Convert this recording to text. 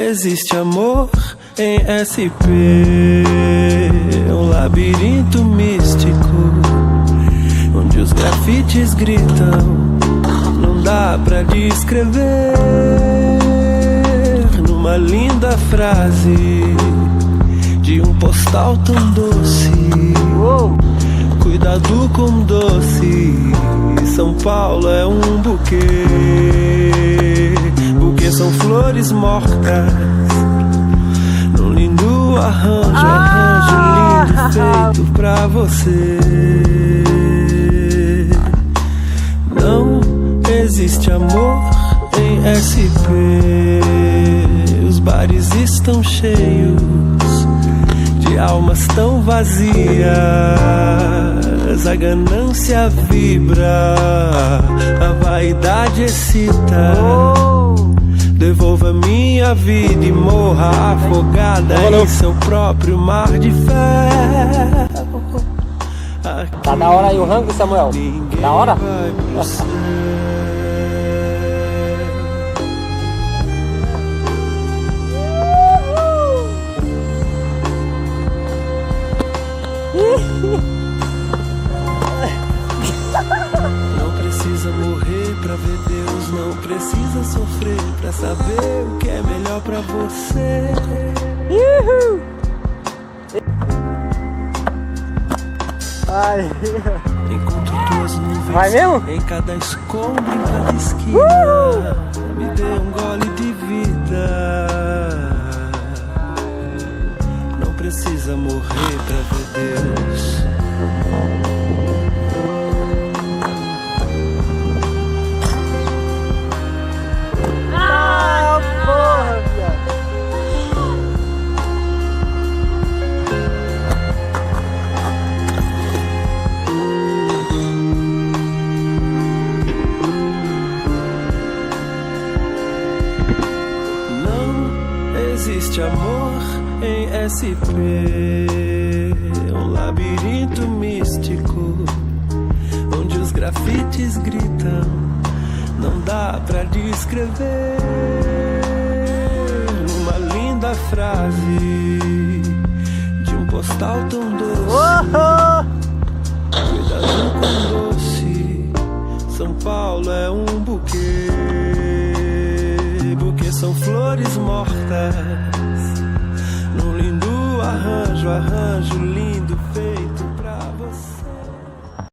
existe amor em SP, um labirinto místico, onde os grafites gritam, não dá pra descrever numa linda frase de um postal tão doce. Cuidado com doce, São Paulo é um buquê. Buquê são flores mortas num lindo arranjo lindo feito pra você. Não existe amor em SP, os bares estão cheios de almas tão vazias, a ganância vibra, a vaidade excita. Devolva minha vida e morra afogada em seu próprio mar de ferro. Tá da hora aí o rango, Samuel? Da hora? Não precisa morrer pra ver Deus, não precisa sofrer pra saber o que é melhor pra você. Ai. Encontro tuas nuvens. Vai mesmo? Em cada escombro, em cada esquina. Me dê um gole de vida. Não precisa morrer pra ver Deus. Existe amor em SP, um labirinto místico, onde os grafites gritam, não dá pra descrever numa linda frase de um postal tão doce. Cuidado com doce, São Paulo é um buquê. Buquê são flores mortas num lindo arranjo lindo